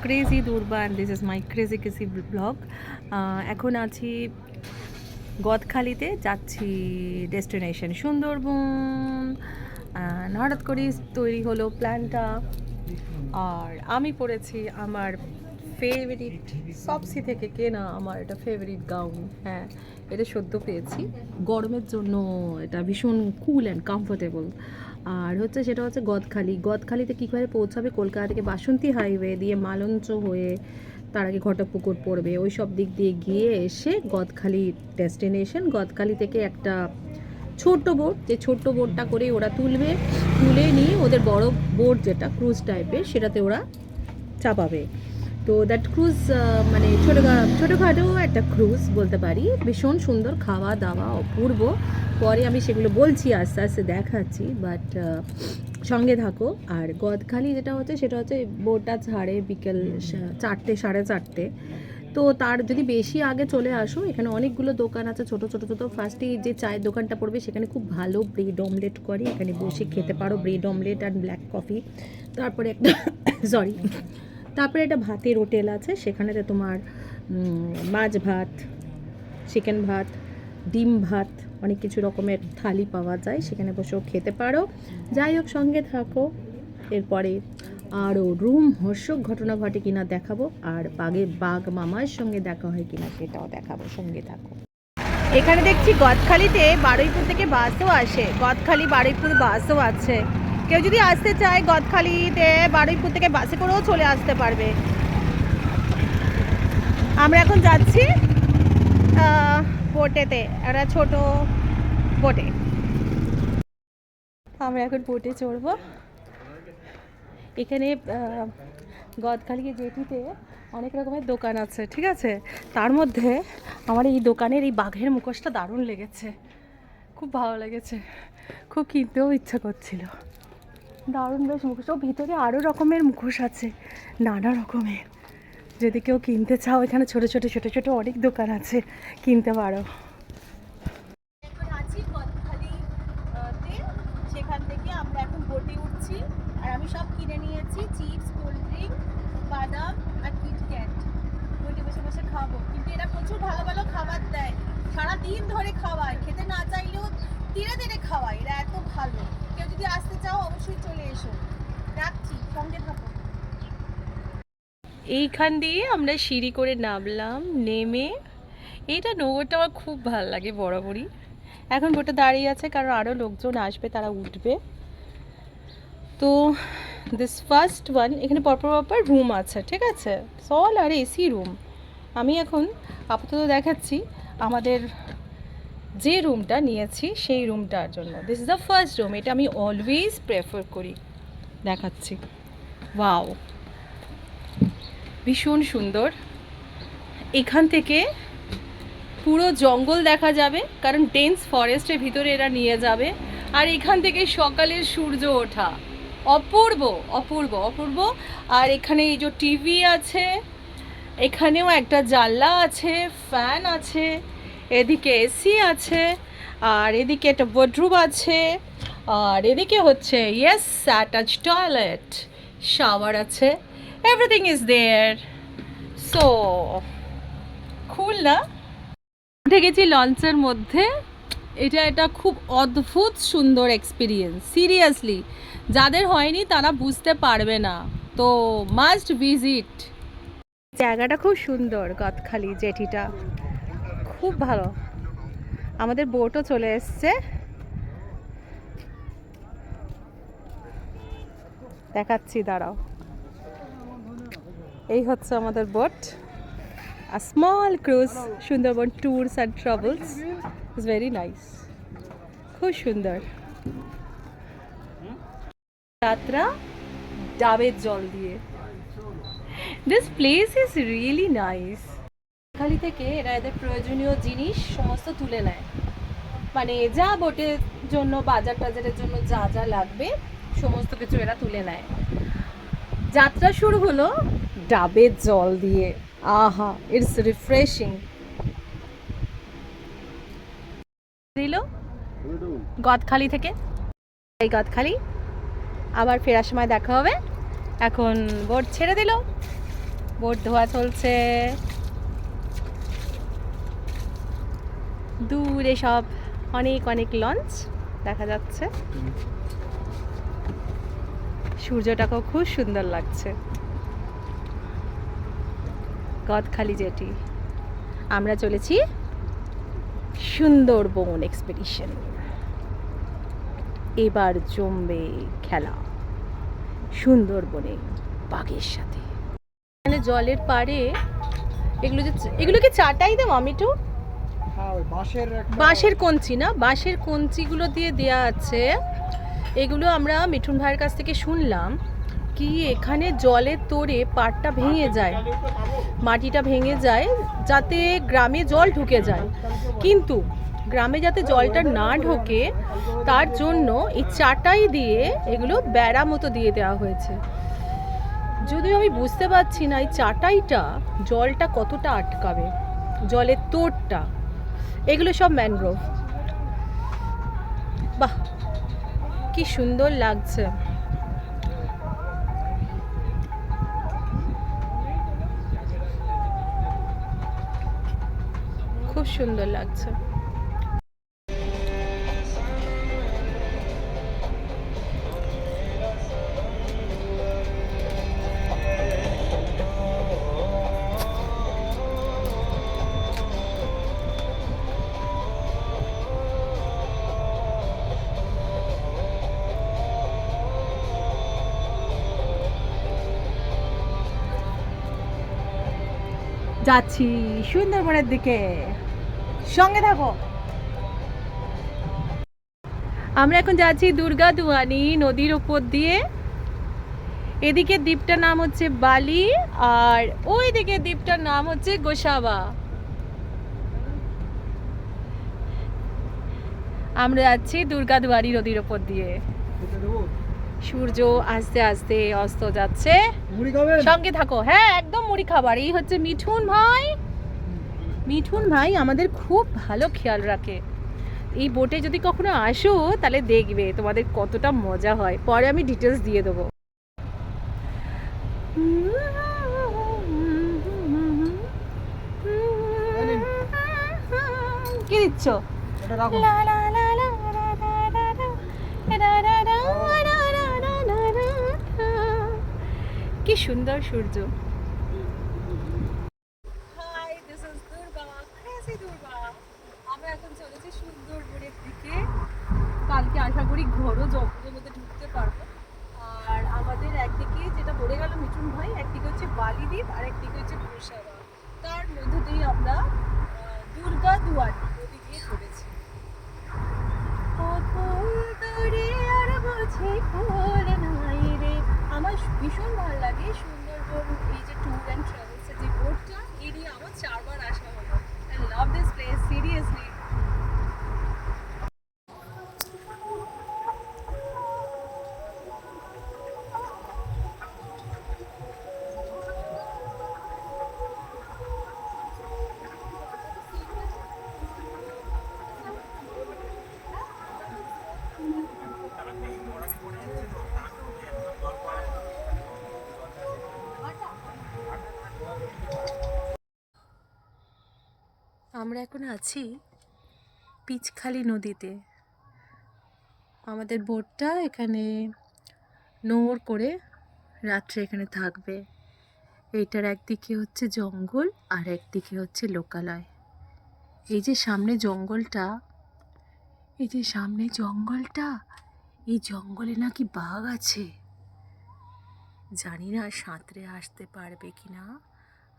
Crazy Durba and this is my crazy crazy blog. এখন আছি গদখালিতে, যাচ্ছি ডেস্টিনেশন সুন্দরবন। হঠাৎ করেই তৈরি হলো প্ল্যানটা, আর আমি পরেছি আমার ফেভারিট সবসি থেকে কেনা আমার এটা ফেভারিট গাউন। হ্যাঁ, এটা সদ্য পেয়েছি, গরমের জন্য এটা ভীষণ কুল অ্যান্ড কমফোর্টেবল। আর হচ্ছে সেটা হচ্ছে গদখালিতে কী করে পৌঁছাবে, কলকাতা থেকে বাসন্তী হাইওয়ে দিয়ে মালঞ্চ হয়ে তার আগে ঘটকপুকুর পড়বে, ওই সব দিক দিয়ে গিয়ে এসে গদখালি ডেস্টিনেশন। গদখালি থেকে একটা ছোট্ট বোট, যে ছোট্ট বোটটা করে ওরা তুলে নিয়ে ওদের বড় বোট যেটা ক্রুজ টাইপের সেটাতে ওরা চাপাবে। তো দ্যাট ক্রুজ মানে ছোটোখাটো একটা ক্রুজ বলতে পারি, ভীষণ সুন্দর, খাওয়া দাওয়া অপূর্ব। পরে আমি সেগুলো বলছি, আস্তে আস্তে দেখাচ্ছি, বাট সঙ্গে থাকো। আর গদখালি যেটা হচ্ছে সেটা হচ্ছে বোটটা ছাড়ে বিকেল 4টে 4:30। তো তার যদি বেশি আগে চলে আসো, এখানে অনেকগুলো দোকান আছে ছোটো ছোটো। ফার্স্টেই যে চায়ের দোকানটা পড়বে সেখানে খুব ভালো ব্রেড অমলেট করে, এখানে বসে খেতে পারো ব্রেড অমলেট আর ব্ল্যাক কফি। তারপরে একটা সরি তারপরে একটা ভাতের হোটেল আছে, সেখানেতে তোমার মাছ ভাত, চিকেন ভাত, ডিম ভাত, অনেক কিছু রকমের থালি পাওয়া যায়, সেখানে বসেও খেতে পারো। যাই হোক, সঙ্গে থাকো। এরপরে আরও হর্ষক ঘটনা ঘটে কিনা দেখাবো, আর বাঘ মামার সঙ্গে দেখা হয় কিনা সেটাও দেখাবো, সঙ্গে থাকো। এখানে দেখছি গদখালিতে বারুইপুর থেকে বাসও আসে, গদখালি বারুইপুর বাসও আছে। কেউ যদি আসতে চায় গদখালিতে বারুইপুর থেকে বাসে করেও চলে আসতে পারবে। আমরা এখন যাচ্ছি বোটেতে, একটা ছোট বোটে। আমরা এখন বোটে চড়বো। এখানে গদখালি জেটিতে অনেক রকমের দোকান আছে, ঠিক আছে। তার মধ্যে আমার এই দোকানের এই বাঘের মুখোশটা দারুণ লেগেছে, খুব ভালো লেগেছে, খুব কিনতেও ইচ্ছা করছিল। দারুণ বেশ মুখোশ, ভিতরে আরও রকমের মুখোশ আছে, নানা রকমের। যদি কেউ কিনতে চাও, এখানে ছোট ছোট অনেক দোকান আছে, কিনতে পারো। এখন আছি গদখালিতে, সেখান থেকে আমরা এখন বোটে উঠছি। আর আমি সব কিনে নিয়েছি, চিপস, কোল্ড ড্রিঙ্ক, বাদাম আর কিটক্যাট। বোটে বসে বসে খাবো, কিন্তু এরা প্রচুর ভালো ভালো খাবার দেয়, সারাদিন ধরে খাওয়ায়, খেতে না চাইলেও ধীরে ধীরে খাওয়ায়, এরা এত ভালো। কেউ যদি আসতে চাও অবশ্যই চলে এসো, রাখছি, সঙ্গে থাকো। এইখান দিয়ে আমরা সিঁড়ি করে নামলাম, নেমে এইটা নৌকোটা আমার খুব ভালো লাগে বরাবরই। এখন বোটে দাঁড়িয়ে আছে কারণ আরও লোকজন আসবে, তারা উঠবে। তো দিস ফার্স্ট ওয়ান, এখানে পরপর রুম আছে, ঠিক আছে, সল আর এসি রুম। আমি এখন আপাতত দেখাচ্ছি আমাদের যে রুমটা নিয়েছি সেই রুমটার জন্য। This is the first room, এটা আমি অলওয়েজ প্রেফার করি। দেখাচ্ছি, ওয়াও, ভীষণ সুন্দর। এখান থেকে পুরো জঙ্গল দেখা যাবে, কারণ ডেন্স ফরেস্টের ভিতরে এরা নিয়ে যাবে। আর এখান থেকে সকালের সূর্য ওঠা অপূর্ব অপূর্ব অপূর্ব। আর এখানে এই যে টিভি আছে, এখানেও একটা জানলা আছে, ফ্যান আছে, এদিকে এসি আছে, আর এদিকে একটা বেডরুম আছে, আর এদিকে হচ্ছে ইয়েস অ্যাটাচ টয়লেট, শাওয়ার আছে, everything is there. So cool না? উঠে গেছি লঞ্চের মধ্যে। এটা খুব অদ্ভুত সুন্দর এক্সপিরিয়েন্স, সিরিয়াসলি যাদের হয়নি তারা বুঝতে পারবে না, তো মাস্ট ভিজিট। জায়গাটা খুব সুন্দর, গদখালি জেটিটা খুব ভালো। আমাদের বোটও চলে এসছে, দেখাচ্ছি, দাঁড়াও। এই হচ্ছে আমাদের boat, a small cruise Sundarban tours and travels, is very nice, খুব সুন্দর যাত্রা ডাবের জল দিয়ে। This place is really nice. খালি থেকে এরা এদের প্রয়োজনীয় জিনিস সমস্ত তুলে নেয়, মানে যা বোটের জন্য বাজারের জন্য যা যা লাগবে সমস্ত কিছু এরা তুলে নেয়। যাত্রা শুরু হলো ডাবের জল দিয়ে, আহা, ইটস রিফ্রেশিং। দিল গদখালি থেকে, এই গদখালি আবার ফেরার সময় দেখা হবে। এখন বোট ছেড়ে দিল, বোট ধোয়া চলছে, দূরে সব অনেক অনেক লঞ্চ দেখা যাচ্ছে। সূর্যটাকেও খুব সুন্দর লাগছে। গদখালি জেটি। আমরা চলেছি সুন্দরবন এক্সপেডিশন। এবার জমবে খেলা সুন্দরবনে বাঘের সাথে। মানে জলের পাড়ে এগুলো কি চাটাই দেবো আমি একটু? বাঁশের কঞ্চি না, বাঁশের কঞ্চিগুলো দিয়ে দেয়া আছে। এগুলো আমরা মিঠুন ভাইয়ের কাছ থেকে শুনলাম কি এখানে জলের তোড়ে পাড়টা ভেঙে যায়, মাটিটা ভেঙে যায় যাতে গ্রামে জল ঢুকে যায়। কিন্তু গ্রামে যাতে জলটা না ঢোকে তার জন্য এই চাটাই দিয়ে এগুলো বেড়া মতো দিয়ে দেওয়া হয়েছে। যদিও আমি বুঝতে পারছি না এই চাটাইটা জলটা কতটা আটকাবে, জলের তোড়টা। এগুলো সব ম্যানগ্রোভ। বাহ, কি সুন্দর লাগছে। খুব সুন্দর লাগছে। যাচ্ছি সুন্দরবনের দিকে, সঙ্গে থাকো। আমরা এখন যাচ্ছি দুর্গা দুয়ানি নদীর উপর দিয়ে। এদিকে দ্বীপটার নাম হচ্ছে বালি, আর ওই দিকে দ্বীপটার নাম হচ্ছে গোসাবা। আমরা যাচ্ছি দুর্গা দুয়ারি নদীর উপর দিয়ে। সূর্য আস্তে আস্তে অস্ত যাচ্ছে। সঙ্গে থাকো। হ্যাঁ, একদম মুড়ি খাবার। এই হচ্ছে মিঠুন ভাই। মিঠুন ভাই আমাদের খুব ভালো খেয়াল রাখে। এই বোটে যদি কখনো আসো তাহলে দেখবে তোমাদের কতটা মজা হয়। পরে আমি ডিটেলস দিয়ে দেবো। কি দিচ্ছ? কি সুন্দর সূর্য। Hi, this is Durga, crazy Durga. আমরা এখন চলেছি সুন্দরবনের দিকে। কালকে আশা করি ঘরও জঙ্গলের মধ্যে ঢুকতে পারবো। আর আমাদের একদিকে যেটা বলে গেল মিঠুন ভাই, একদিকে হচ্ছে বালি দ্বীপ আর একদিকে হচ্ছে গোসাবা। তার মধ্য দিয়ে আমরা দুর্গা দুয়ারি নদী দিয়ে চলেছি। আমার ভীষণ ভালো লাগে সুন্দরবন এই যে ট্যুর অ্যান্ড ট্রাভেলসের যে বোটটা, এরিয়া আমার 4 বার আসা হলো। I love this place seriously. আমরা এখন আছি পিচখালি নদীতে। আমাদের বোটটা এখানে নোঙর করে রাত্রে এখানে থাকবে। এইটার একদিকে হচ্ছে জঙ্গল আর একদিকে হচ্ছে লোকালয়। এই যে সামনে জঙ্গলটা, এই যে সামনে জঙ্গলটা, এই জঙ্গলে নাকি বাঘ আছে। জানি না সাঁতরে আসতে পারবে কিনা।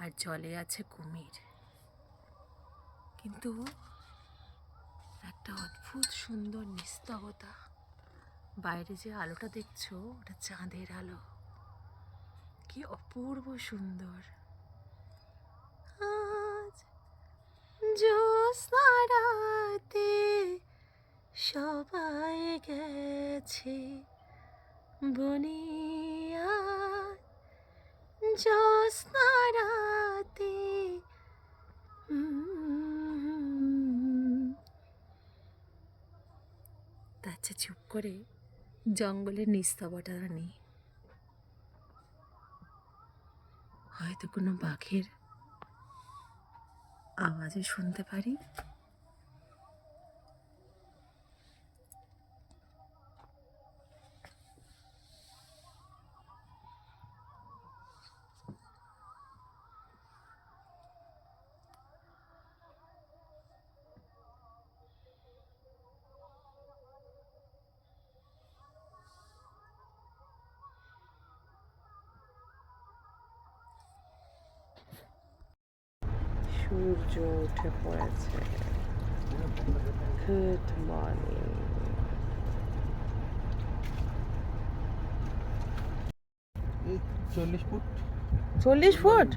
আর জলে আছে কুমির। কিন্তু একটা অদ্ভুত সুন্দর নিস্তবতা। বাইরে যে আলোটা দেখছো ওটা চাঁদের আলো। কি অপূর্ব সুন্দর। আজ জ্যোৎস্না রাতে সবাই গেছে বনিয়া, জ্যোৎস্না রাতে। আচ্ছা, চুপ করে জঙ্গলের নিস্তবতা নেই। হয়তো কোনো পাখির আওয়াজে শুনতে পারি। সূর্য উঠে পড়েছে। Good morning. 40 foot 40 foot?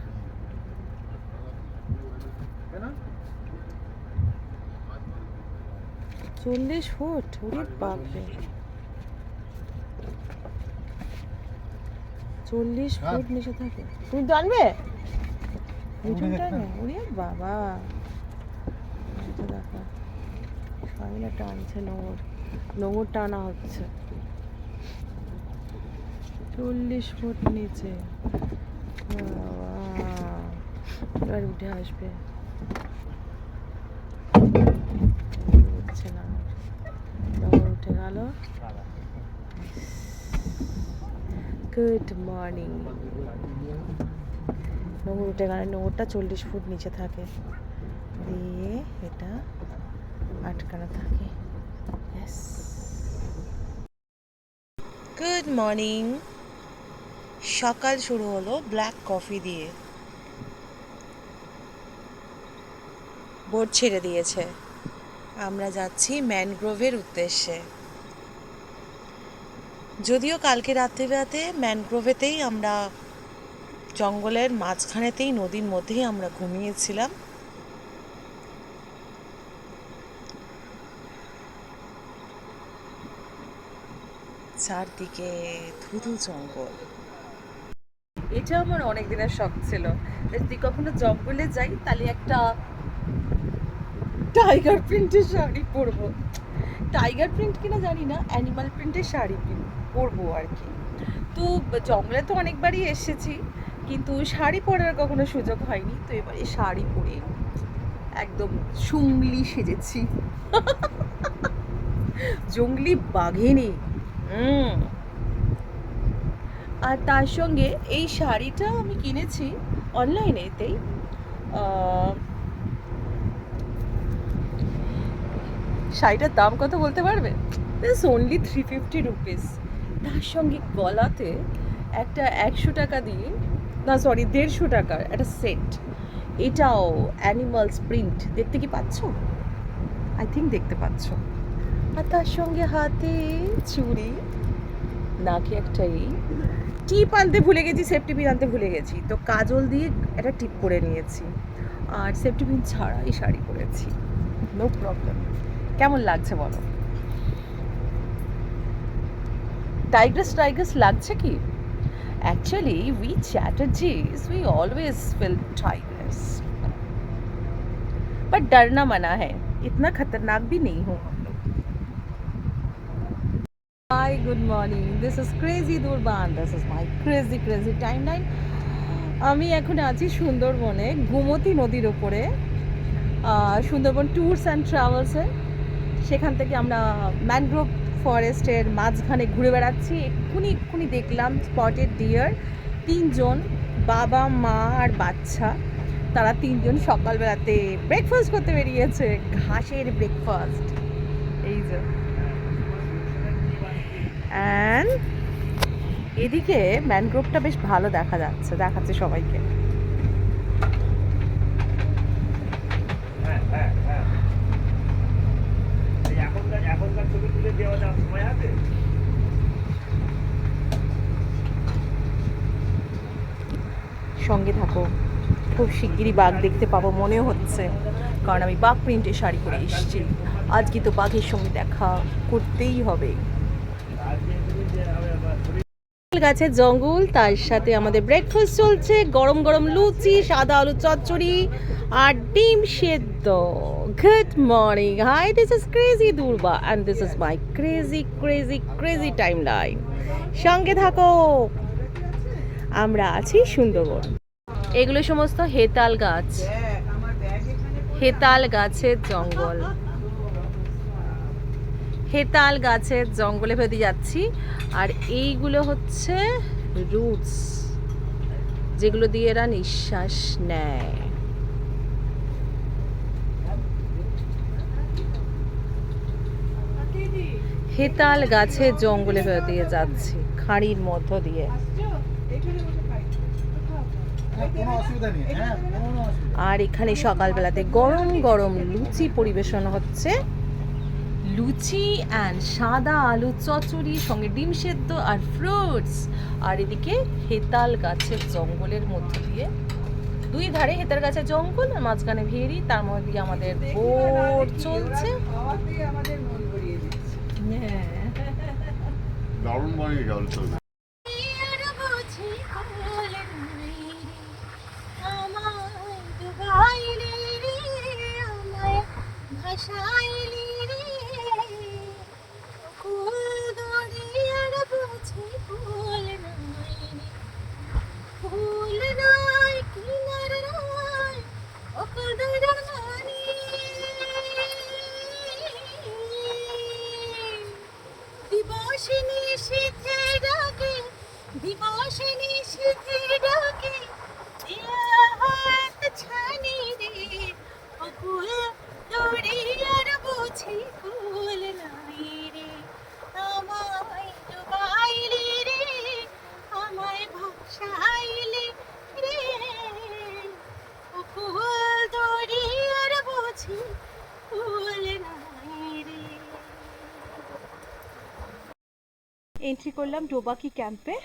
40 foot? ওরে বাপরে, 40 ফুট নিচে থাকে। তুমি টানবে? তুমি টানবে? ওরে বাবা, এটা দেখো শামিলা টানছে, নোঙর টানা হচ্ছে। 40 ফুট নিচে, বাবা। এবার উঠে আসবে, উঠছে না, নোঙর উঠে গেল। Good morning. নোঙর উঠে গেল, নোঙরটা 40 ফুট নিচে থাকে, দিয়ে এটা আটকানো থাকে। Good morning. সকাল শুরু হলো ব্ল্যাক কফি দিয়ে। বোট ছেড়ে দিয়েছে, আমরা যাচ্ছি ম্যানগ্রোভের উদ্দেশ্যে। যদিও কালকে রাতে ম্যানগ্রোভেতেই আমরা, জঙ্গলের মাঝখানেতেই, নদীর মধ্যেই আমরা ঘুমিয়েছিলাম। চারদিকে ধুধু জঙ্গল। এটা আমার অনেক দিনের শখ ছিল, যদি কখনো জঙ্গলে যাই তাহলে একটা টাইগার প্রিন্টের শাড়ি পরবো। টাইগার প্রিন্ট কিনা জানি না, অ্যানিমাল প্রিন্টের শাড়ি পরবো আর কি। তো জঙ্গলে তো অনেকবারই এসেছি, কিন্তু শাড়ি পরার কখনো সুযোগ হয়নি। তো এবারে শাড়ি পরে একদম জঙ্গলি সেজেছি। জঙ্গলি বাঘিনী। আর তার সঙ্গে এই শাড়িটা আমি কিনেছি অনলাইনেতেই। শাড়িটার দাম কত বলতে পারবে? This only 350 rupees. তার সঙ্গে গলাতে একটা 100 টাকা দিয়ে, না সরি 150 টাকার একটা সেট। এটাও অ্যানিমালস প্রিন্ট। দেখতে কি পাচ্ছ? আই থিঙ্ক দেখতে পাচ্ছ। আর তার সঙ্গে হাতে চুড়ি, নাকে একটা টিপ আনতে ভুলে গেছি, সেফটি পিন আনতে ভুলে গেছি, তো কাজল দিয়ে একটা টিপ করে নিয়েছি। আর সেফটি পিন ছাড়াই শাড়ি পরেছি, নো প্রবলেম। কেমন লাগছে বলো? টাইগার্স লাগছে কি? Actually, we Chatterjees, we always feel tigers. But डरना मना है, इतना खतरनाक भी नहीं हूँ हम लोग। Hi, good morning. This is Crazy Durban. This is my crazy timeline. আমি এখন আছি সুন্দরবনে, গোমতী নদীর ওপরে, সুন্দরবন ট্যুরস অ্যান্ড ট্রাভেলসে। সেখান থেকে আমরা ম্যানগ্রোভ ফরেস্টের মাঝখানে ঘুরে বেড়াচ্ছি। এক্ষুনি দেখলাম স্পটেড ডিয়ার, 3 জন, বাবা মা আর বাচ্চা। তারা 3 জন সকালবেলাতে ব্রেকফাস্ট করতে বেরিয়েছে, ঘাসের ব্রেকফাস্ট। এই যে, অ্যান্ড এদিকে ম্যানগ্রোভটা বেশ ভালো দেখাচ্ছে সবাইকে। সঙ্গে থাকো, খুব শিগগিরই বাঘ দেখতে পাবো মনে হচ্ছে, কারণ আমি বাঘ প্রিন্টের শাড়ি পরে এসেছি। আজকে তো বাঘের সঙ্গে দেখা করতেই হবে। গাছের জঙ্গল, তার সাথে আমাদের ব্রেকফাস্ট চলছে, গরম গরম লুচি, সাদা আলু চচ্চড়ি আর ডিম সেদ্ধ। Good morning, hi, this is crazy Durba and this is my crazy timeline. সঙ্গে থাকো, আমরা আছি সুন্দরবন। এগুলো সমস্ত হেতাল গাছ, হেতাল গাছের জঙ্গল, হেতাল গাছের জঙ্গলে ভেতরে যাচ্ছি। আর এইগুলো হচ্ছে রুটস, যেগুলো দিয়ে এরা নিঃশ্বাস নেয়। হেতাল গাছের জঙ্গলে ভেতর দিয়ে যাচ্ছি, খাঁড়ির মধ্য দিয়ে। আর এখানে সকালবেলাতে গরম গরম লুচি পরিবেশন হচ্ছে, লুচি অ্যান্ড সাদা আলু চচ্চড়ি, সঙ্গে ডিম সেদ্ধ আর ফ্রুটস। আর এদিকে হেতাল গাছের জঙ্গলের মধ্য দিয়ে, দুই ধারে হেতাল গাছের জঙ্গল আর মাঝখানে ভেরি, তার মধ্যে দিয়ে আমাদের বোট চলছে। দারুণ বানিয়ে গেল তো। দিবসিনী শীতে ডাকে, দিবসিনী শীতে ডাকে, হাত ছানি রে অকুল দড়িয়ার বুঝি কুল নাই রে, আমায় ডুবাইলি রে, আমায় ভাসাইলি রে, অকুল দড়িয়ার বুঝি কুল নাই রে। এন্ট্রি করলাম ডোবাকি ক্যাম্পে।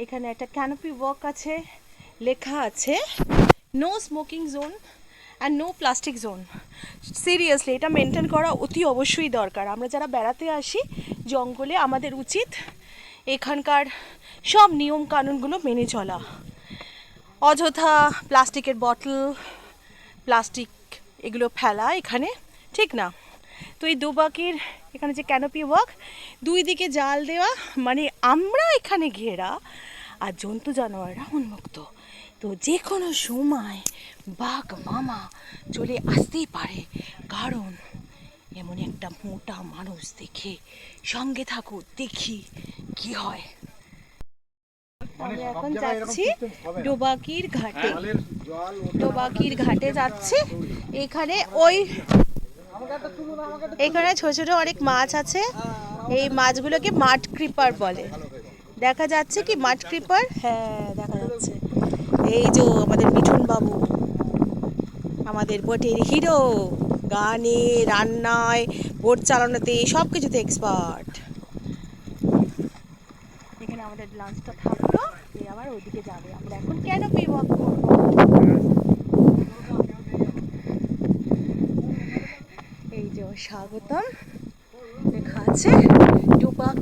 এখানে একটা ক্যানোপি ওয়াক আছে, লেখা আছে no smoking zone and no plastic zone. Seriously এটা মেনটেন করা অতি অবশ্যই দরকার। আমরা যারা বেড়াতে আসি জঙ্গলে, আমাদের উচিত এখানকার সব নিয়ম কানুনগুলো মেনে চলা। অযথা প্লাস্টিকের বটল, প্লাস্টিক এগুলো ফেলা এখানে ঠিক না। তো এই ডোবাকির এখানে যে ক্যানোপি ওয়াক, দুই দিকে জাল দেওয়া, মানে আমরা এখানে ঘেরা আর জন্তু জানোয়াররা উন্মুক্ত। তো যে কোনো সময় বাঘ মামা চলে আসতেই পারে, কারণ এমন একটা মোটা মানুষ দেখে সঙ্গে থাকো, দেখি কি হয়। আমরা এখন যাচ্ছি ডোবাকির ঘাটে, ডোবাকির ঘাটে যাচ্ছি। এখানে এখানে ছোট ছোট অনেক মাছ আছে, এই মাছগুলোকে মাড ক্রিপার বলে। দেখা যাচ্ছে কি মাড ক্রিপার? হ্যাঁ দেখা যাচ্ছে। এই যে আমাদের মিঠুন বাবু, আমাদের বোটের হিরো, গানে, রান্নায়, বোট চালানোতে, সব কিছুতে এক্সপার্ট। এখানে আমাদের লাঞ্চটা থাকলো, আবার ওইদিকে যাবে। আমরা এখন ক্যানোপি ওয়াক করবো। এই যে স্বাগতম লেখা আছে ডোবাকি